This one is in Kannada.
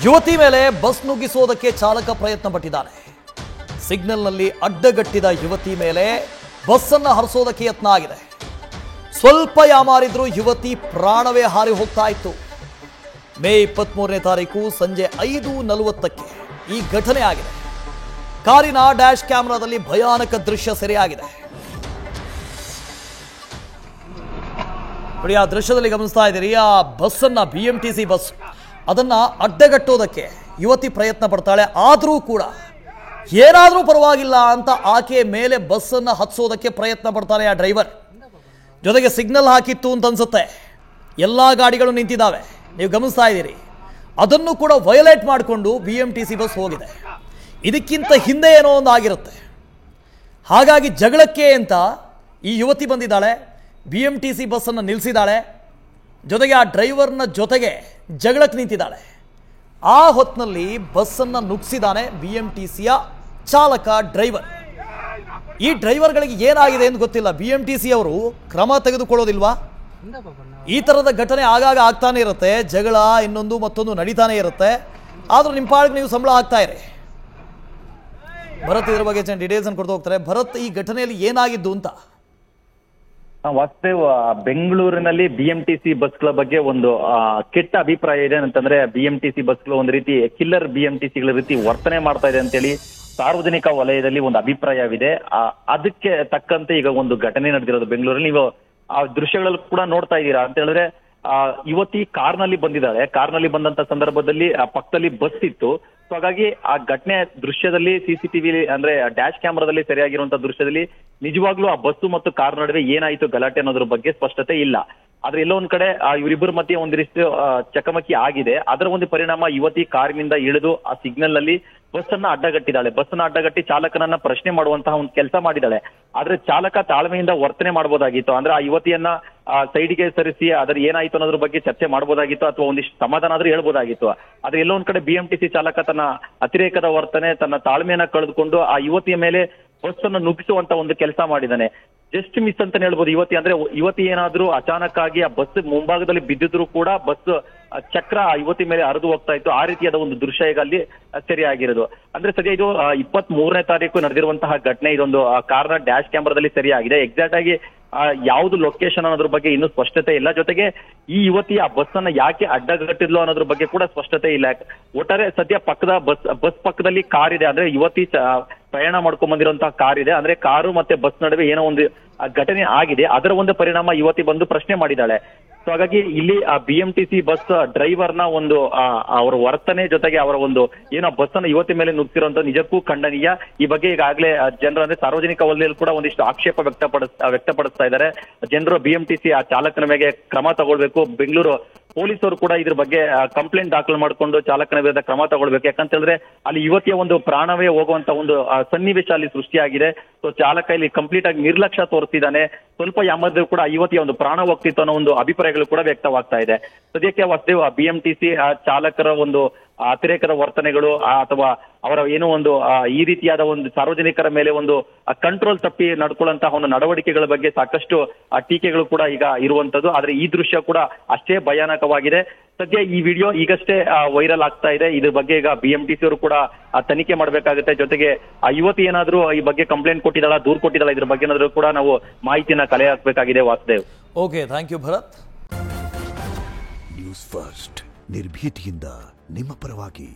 ಯುವತಿ ಮೇಲೆ ಬಸ್ ನುಗ್ಗಿಸುವುದಕ್ಕೆ ಚಾಲಕ ಪ್ರಯತ್ನ ಪಟ್ಟಿದ್ದಾನೆ. ಸಿಗ್ನಲ್ನಲ್ಲಿ ಅಡ್ಡಗಟ್ಟಿದ ಯುವತಿ ಮೇಲೆ ಬಸ್ಸನ್ನು ಹರಿಸೋದಕ್ಕೆ ಯತ್ನ ಆಗಿದೆ. ಸ್ವಲ್ಪ ಯಾಮಾರಿದ್ರೂ ಯುವತಿ ಪ್ರಾಣವೇ ಹಾರಿ ಹೋಗ್ತಾ ಇತ್ತು. ಮೇ 23ನೇ ತಾರೀಕು ಸಂಜೆ 5:40ಕ್ಕೆ ಈ ಘಟನೆ ಆಗಿದೆ. ಕಾರಿನ ಡ್ಯಾಶ್ ಕ್ಯಾಮೆರಾದಲ್ಲಿ ಭಯಾನಕ ದೃಶ್ಯ ಸೆರೆಯಾಗಿದೆ. ನೋಡಿ, ಆ ದೃಶ್ಯದಲ್ಲಿ ಗಮನಿಸ್ತಾ ಇದ್ದೀರಿ. ಆ ಬಸ್ಸನ್ನ BMTC ಬಸ್ ಅದನ್ನ ಅಡ್ಡಗಟ್ಟೋದಕ್ಕೆ ಯುವತಿ ಪ್ರಯತ್ನ ಪಡ್ತಾಳೆ. ಆದರೂ ಕೂಡ ಏನಾದರೂ ಪರವಾಗಿಲ್ಲ ಅಂತ ಆಕೆಯ ಮೇಲೆ ಬಸ್ಸನ್ನು ಹತ್ಸೋದಕ್ಕೆ ಪ್ರಯತ್ನ ಪಡ್ತಾನೆ ಆ ಡ್ರೈವರ್. ಜೊತೆಗೆ ಸಿಗ್ನಲ್ ಹಾಕಿತ್ತು ಅಂತ ಅನ್ಸುತ್ತೆ. ಎಲ್ಲ ಗಾಡಿಗಳು ನಿಂತಿದ್ದಾವೆ, ನೀವು ಗಮನಿಸ್ತಾ ಇದ್ದೀರಿ. ಅದನ್ನು ಕೂಡ ವಯೋಲೇಟ್ ಮಾಡಿಕೊಂಡು BMTC ಬಸ್ ಹೋಗಿದೆ. ಇದಕ್ಕಿಂತ ಹಿಂದೆ ಏನೋ ಒಂದು ಆಗಿರುತ್ತೆ. ಹಾಗಾಗಿ ಜಗಳಕ್ಕೆ ಅಂತ ಈ ಯುವತಿ ಬಂದಿದ್ದಾಳೆ, BMTC ಬಸ್ಸನ್ನು ನಿಲ್ಲಿಸಿದ್ದಾಳೆ. ಜೊತೆಗೆ ಆ ಡ್ರೈವರ್ನ ಜೊತೆಗೆ ಜಗಳಕ್ಕೆ ನಿಂತಿದ್ದಾಳೆ. ಆ ಹೊತ್ತಿನಲ್ಲಿ ಬಸ್ಸನ್ನು ನುಗ್ಗಿಸಿದ್ದಾನೆ BMTCಯ ಚಾಲಕ ಡ್ರೈವರ್. ಈ ಡ್ರೈವರ್ಗಳಿಗೆ ಏನಾಗಿದೆ ಅಂತ ಗೊತ್ತಿಲ್ಲ. BMTC ಅವರು ಕ್ರಮ ತೆಗೆದುಕೊಳ್ಳೋದಿಲ್ವಾ? ಈ ಥರದ ಘಟನೆ ಆಗಾಗ ಆಗ್ತಾನೆ ಇರುತ್ತೆ. ಜಗಳ ಇನ್ನೊಂದು ಮತ್ತೊಂದು ನಡೀತಾನೆ ಇರುತ್ತೆ. ಆದರೂ ನಿಮ್ಮ ಪಾಡಿಗೆ ನೀವು ಸಂಬಳ ಹಾಕ್ತಾ ಇರಿ. ಭರತ್ ಇದ್ರ ಬಗ್ಗೆ ಡೀಟೇಲ್ಸ್ ಅನ್ನು ಕೊಡ್ತಾ ಹೋಗ್ತಾರೆ. ಭರತ್, ಈ ಘಟನೆಯಲ್ಲಿ ಏನಾಗಿದ್ದು ಅಂತ? ವಾಸ್ತವ ಬೆಂಗಳೂರಿನಲ್ಲಿ BMTC ಬಸ್ಗಳ ಬಗ್ಗೆ ಒಂದು ಕೆಟ್ಟ ಅಭಿಪ್ರಾಯ ಇದೆ ಅಂತಂದ್ರೆ, BMTC ಬಸ್ಗಳು ಒಂದು ರೀತಿ ಕಿಲ್ಲರ್ BMTCಗಳ ರೀತಿ ವರ್ತನೆ ಮಾಡ್ತಾ ಇದೆ ಅಂತೇಳಿ ಸಾರ್ವಜನಿಕ ವಲಯದಲ್ಲಿ ಒಂದು ಅಭಿಪ್ರಾಯವಿದೆ. ಅದಕ್ಕೆ ತಕ್ಕಂತೆ ಈಗ ಒಂದು ಘಟನೆ ನಡೆದಿರೋದು ಬೆಂಗಳೂರಲ್ಲಿ. ನೀವು ಆ ದೃಶ್ಯಗಳಲ್ಲಿ ಕೂಡ ನೋಡ್ತಾ ಇದ್ದೀರಾ ಅಂತ ಹೇಳಿದ್ರೆ, ಯುವತಿ ಕಾರ್ನಲ್ಲಿ ಬಂದಿದ್ದಾಳೆ. ಕಾರ್ನಲ್ಲಿ ಬಂದಂತ ಸಂದರ್ಭದಲ್ಲಿ ಪಕ್ಕದಲ್ಲಿ ಬಸ್ ಇತ್ತು. ಸೊ ಹಾಗಾಗಿ ಆ ಘಟನೆ ದೃಶ್ಯದಲ್ಲಿ CCTV ಅಂದ್ರೆ ಡ್ಯಾಶ್ ಕ್ಯಾಮೆರಾದಲ್ಲಿ ಸರಿಯಾಗಿರುವಂತಹ ದೃಶ್ಯದಲ್ಲಿ ನಿಜವಾಗ್ಲೂ ಆ ಬಸ್ಸು ಮತ್ತು ಕಾರ್ ನಡುವೆ ಏನಾಯ್ತು ಗಲಾಟೆ ಅನ್ನೋದ್ರ ಬಗ್ಗೆ ಸ್ಪಷ್ಟತೆ ಇಲ್ಲ. ಆದ್ರೆ ಎಲ್ಲೋ ಒಂದ್ ಕಡೆ ಇವರಿಬ್ಬರ ಮಧ್ಯೆ ಒಂದಿಷ್ಟು ಚಕಮಕಿ ಆಗಿದೆ. ಅದರ ಒಂದು ಪರಿಣಾಮ ಯುವತಿ ಕಾರಿನಿಂದ ಇಳಿದು ಆ ಸಿಗ್ನಲ್ ನಲ್ಲಿ ಬಸ್ ಅನ್ನ ಅಡ್ಡಗಟ್ಟಿದ್ದಾಳೆ. ಬಸ್ ಅನ್ನ ಅಡ್ಡಗಟ್ಟಿ ಚಾಲಕನನ್ನ ಪ್ರಶ್ನೆ ಮಾಡುವಂತಹ ಒಂದು ಕೆಲಸ ಮಾಡಿದ್ದಾಳೆ. ಆದ್ರೆ ಚಾಲಕ ತಾಳ್ಮೆಯಿಂದ ವರ್ತನೆ ಮಾಡಬಹುದಾಗಿತ್ತು. ಅಂದ್ರೆ ಆ ಯುವತಿಯನ್ನ ಸೈಡ್ಗೆ ಸರಿಸಿ ಅದರ ಏನಾಯ್ತು ಅನ್ನೋದ್ರ ಬಗ್ಗೆ ಚರ್ಚೆ ಮಾಡಬಹುದಾಗಿತ್ತು, ಅಥವಾ ಒಂದಿಷ್ಟು ಸಮಾಧಾನ ಆದ್ರೂ ಹೇಳ್ಬೋದಾಗಿತ್ತು. ಆದ್ರೆ ಎಲ್ಲೋ ಒಂದ್ ಕಡೆ BMTC ಚಾಲಕ ತನ್ನ ಅತಿರೇಕದ ವರ್ತನೆ, ತನ್ನ ತಾಳ್ಮೆಯನ್ನ ಕಳೆದುಕೊಂಡು ಆ ಯುವತಿಯ ಮೇಲೆ ಬಸ್ ಅನ್ನು ನುಗ್ಗಿಸುವಂತ ಒಂದು ಕೆಲಸ ಮಾಡಿದ್ದಾನೆ. ಜಸ್ಟ್ ಮಿಸ್ ಅಂತಾನೆ ಹೇಳ್ಬೋದು. ಯುವತಿ ಏನಾದ್ರೂ ಅಚಾನಕ್ ಆಗಿ ಆ ಬಸ್ ಮುಂಭಾಗದಲ್ಲಿ ಬಿದ್ದಿದ್ರು ಕೂಡ ಬಸ್ ಚಕ್ರ ಆ ಯುವತಿ ಮೇಲೆ ಹರಿದು ಹೋಗ್ತಾ ಇತ್ತು. ಆ ರೀತಿಯಾದ ಒಂದು ದೃಶ್ಯ ಈಗ ಅಲ್ಲಿ ಸರಿಯಾಗಿರೋದು. ಅಂದ್ರೆ ಸದ್ಯ ಇದು 23ನೇ ತಾರೀಕು ನಡೆದಿರುವಂತಹ ಘಟನೆ. ಇದೊಂದು ಕಾರ್ನ ಡ್ಯಾಶ್ ಕ್ಯಾಮೆರಾದಲ್ಲಿ ಸರಿಯಾಗಿದೆ. ಎಕ್ಸಾಕ್ಟ್ ಆಗಿ ಯಾವ್ದು ಲೊಕೇಶನ್ ಅನ್ನೋದ್ರ ಬಗ್ಗೆ ಇನ್ನೂ ಸ್ಪಷ್ಟತೆ ಇಲ್ಲ. ಜೊತೆಗೆ ಈ ಯುವತಿ ಆ ಬಸ್ ಅನ್ನ ಯಾಕೆ ಅಡ್ಡಗಟ್ಟಿದ್ಲು ಅನ್ನೋದ್ರ ಬಗ್ಗೆ ಕೂಡ ಸ್ಪಷ್ಟತೆ ಇಲ್ಲ. ಒಟ್ಟಾರೆ ಸದ್ಯ ಬಸ್ ಪಕ್ಕದಲ್ಲಿ ಕಾರ್ ಇದೆ. ಅಂದ್ರೆ ಯುವತಿ ಪ್ರಯಾಣ ಮಾಡ್ಕೊಂಡ್ ಬಂದಿರುವಂತಹ ಕಾರ್ ಇದೆ. ಅಂದ್ರೆ ಕಾರು ಮತ್ತೆ ಬಸ್ ನಡುವೆ ಏನೋ ಒಂದು ಘಟನೆ ಆಗಿದೆ. ಅದರ ಒಂದು ಪರಿಣಾಮ ಯುವತಿ ಬಂದು ಪ್ರಶ್ನೆ ಮಾಡಿದ್ದಾಳೆ. ಸೊ ಹಾಗಾಗಿ ಇಲ್ಲಿ ಆ BMTC ಬಸ್ ಡ್ರೈವರ್ನ ಒಂದು ಅವರ ವರ್ತನೆ ಜೊತೆಗೆ ಅವರ ಒಂದು ಏನೋ ಬಸ್ ಅನ್ನ ಯುವತಿ ಮೇಲೆ ನುಗ್ಗಿರುವಂತ ನಿಜಕ್ಕೂ ಖಂಡನೀಯ. ಈ ಬಗ್ಗೆ ಈಗಾಗಲೇ ಜನರು ಅಂದ್ರೆ ಸಾರ್ವಜನಿಕ ವಲಯದಲ್ಲಿ ಕೂಡ ಒಂದಿಷ್ಟು ಆಕ್ಷೇಪ ವ್ಯಕ್ತಪಡಿಸ್ತಾ ಇದ್ದಾರೆ. ಜನರು BMTC ಆ ಚಾಲಕನ ಮೇಲೆ ಕ್ರಮ ತಗೊಳ್ಬೇಕು. ಬೆಂಗಳೂರು ಪೊಲೀಸರು ಕೂಡ ಇದ್ರ ಬಗ್ಗೆ ಕಂಪ್ಲೇಂಟ್ ದಾಖಲು ಮಾಡಿಕೊಂಡು ಚಾಲಕನ ವಿರುದ್ಧ ಕ್ರಮ ತಗೊಳ್ಬೇಕು. ಯಾಕಂತ ಹೇಳಿದ್ರೆ ಅಲ್ಲಿ ಯುವತಿಯ ಒಂದು ಪ್ರಾಣವೇ ಹೋಗುವಂತ ಒಂದು ಸನ್ನಿವೇಶ ಅಲ್ಲಿ ಸೃಷ್ಟಿಯಾಗಿದೆ. ಸೊ ಚಾಲಕ ಇಲ್ಲಿ ಕಂಪ್ಲೀಟ್ ಆಗಿ ನಿರ್ಲಕ್ಷ್ಯ ತೋರಿಸಿದ್ದಾನೆ. ಸ್ವಲ್ಪ ಯಾಮದ್ರೂ ಕೂಡ ಯುವತಿಯ ಒಂದು ಪ್ರಾಣ ಹೋಗ್ತಿತ್ತು ಅನ್ನೋ ಒಂದು ಅಭಿಪ್ರಾಯಗಳು ಕೂಡ ವ್ಯಕ್ತವಾಗ್ತಾ ಇದೆ. ಸದ್ಯಕ್ಕೆ ವಾಸ್ತವ BMTC ಚಾಲಕರ ಒಂದು ಅತಿರೇಕದ ವರ್ತನೆಗಳು ಅಥವಾ ಅವರ ಏನೋ ಒಂದು ಈ ರೀತಿಯಾದ ಒಂದು ಸಾರ್ವಜನಿಕರ ಮೇಲೆ ಒಂದು ಕಂಟ್ರೋಲ್ ತಪ್ಪಿ ನಡ್ಕೊಳ್ಳುವಂತಹ ಒಂದು ನಡವಳಿಕೆಗಳ ಬಗ್ಗೆ ಸಾಕಷ್ಟು ಟೀಕೆಗಳು ಕೂಡ ಈಗ ಇರುವಂತದ್ದು. ಆದ್ರೆ ಈ ದೃಶ್ಯ ಕೂಡ ಅಷ್ಟೇ ಭಯಾನಕವಾಗಿದೆ. ಸದ್ಯ ಈ ವಿಡಿಯೋ ಈಗಷ್ಟೇ ವೈರಲ್ ಆಗ್ತಾ ಇದೆ. ಇದ್ರ ಬಗ್ಗೆ ಈಗ BMTC ಅವರು ಕೂಡ ತನಿಖೆ ಮಾಡಬೇಕಾಗುತ್ತೆ. ಜೊತೆಗೆ ಆ ಯುವತಿ ಏನಾದ್ರೂ ಈ ಬಗ್ಗೆ ಕಂಪ್ಲೇಂಟ್ ಕೊಟ್ಟಿದ್ದಾಳ, ದೂರು ಕೊಟ್ಟಿದ್ದಾಳ, ಇದ್ರ ಬಗ್ಗೆ ಏನಾದ್ರೂ ಕೂಡ ನಾವು ಮಾಹಿತಿನ ಕಲೆ ಹಾಕಬೇಕಾಗಿದೆ. Vasudev, okay, thank you Bharat. News first ನಿರ್ಭೀತಿಯಿಂದ ನಿಮ್ಮ ಪರವಾಗಿ.